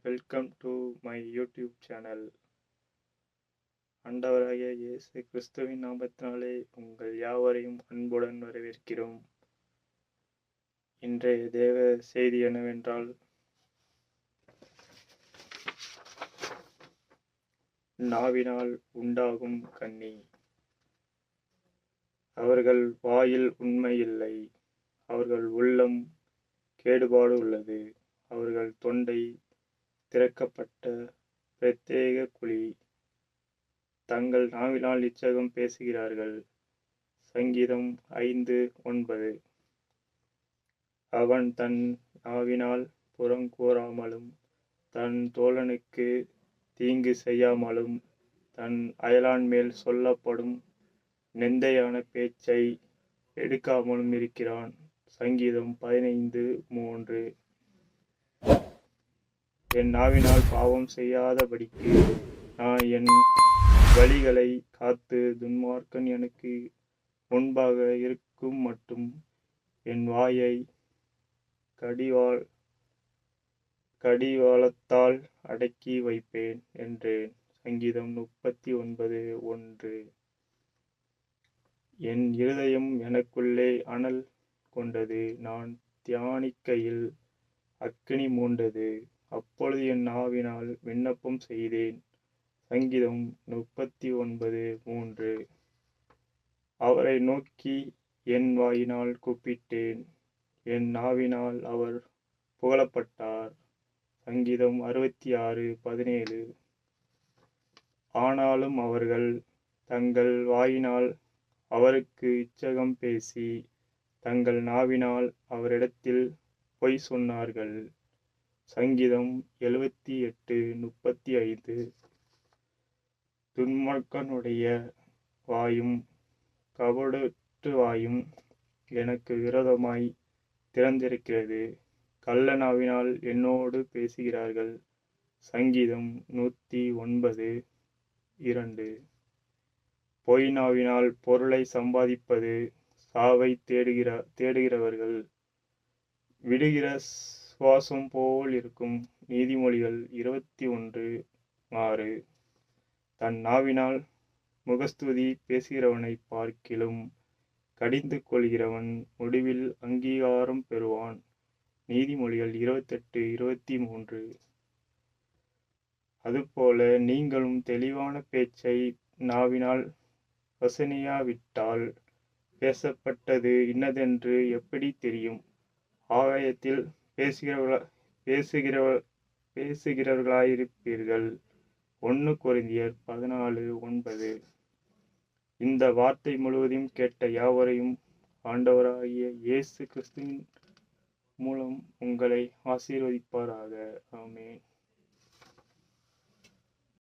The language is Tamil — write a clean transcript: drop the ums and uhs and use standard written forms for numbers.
Welcome to my YouTube channel. ஆண்டவராகிய இயேசு கிறிஸ்துவின் நாமத்தினாலே உங்கள் யாவரையும் அன்புடன் வரவேற்கிறோம். இன்றைய தேவ செய்தி என்னவென்றால், நாவினால் உண்டாகும் கண்ணி. அவர்கள் வாயில் உண்மை இல்லை, அவர்கள் உள்ளம் கேடுபாடு உள்ளது. அவர்கள் தொண்டை திறக்கப்பட்ட பிரத்யேக குழி. தங்கள் நாவினால் இச்சகம் பேசுகிறார்கள். சங்கீதம் 5:9. அவன் தன் நாவினால் புறங்கூறாமலும் தன் தோழனுக்கு தீங்கு செய்யாமலும் தன் அயலான் மேல் சொல்லப்படும் நிந்தையான பேச்சை எடுக்காமலும் இருக்கிறான். சங்கீதம் 15:3. என் நாவினால் பாவம் செய்யாதபடிக்கு நான் என் வழிகளை காத்து துன்மார்க்கன் எனக்கு முன்பாக இருக்கும் மட்டும் என் வாயை கடிவாளத்தால் அடக்கி வைப்பேன் என்றேன். சங்கீதம் 39:1. என் இருதயம் எனக்குள்ளே அனல் கொண்டது, நான் தியானிக்கையில் அக்கினி மூண்டது. அப்பொழுது என் நாவினால் விண்ணப்பம் செய்தேன். சங்கீதம் 39:3. அவரை நோக்கி என் வாயினால் கூப்பிட்டேன், என் நாவினால் அவர் புகழப்பட்டார். சங்கீதம் 66:17. ஆனாலும் அவர்கள் தங்கள் வாயினால் அவருக்கு இச்சகம் பேசி தங்கள் நாவினால் அவரிடத்தில் பொய் சொன்னார்கள். சங்கீதம் 78:35. துன்மார்க்கனுடைய வாயும் கபடற்ற வாயும் எனக்கு விரோதமாய் திறந்திருக்கிறது. கள்ள நாவினால் என்னோடு பேசுகிறார்கள். சங்கீதம் 109:2. பொய் நாவினால் பொருளை சம்பாதிப்பது சாவை தேடுகிறவர்கள் விடுகிற சுவாசம் போல் இருக்கும். நீதிமொழிகள் 21:6. தன் நாவினால் முகஸ்துதி பேசுகிறவனை பார்க்கிலும் கடிந்து கொள்கிறவன் முடிவில் அங்கீகாரம் பெறுவான். நீதிமொழிகள் 28:23. அதுபோல நீங்களும் தெளிவான பேச்சை நாவினால் வசனியாவிட்டால் பேசப்பட்டது இன்னதென்று எப்படி தெரியும்? ஆகாயத்தில் பேசுகிறவர்களாயிருப்பீர்கள். 1 கொரிந்தியர் 14:9. இந்த வார்த்தை முழுவதையும் கேட்ட யாவரையும் ஆண்டவராகிய இயேசு கிறிஸ்துவின் மூலம் உங்களை ஆசீர்வதிப்பாராக. ஆமென்.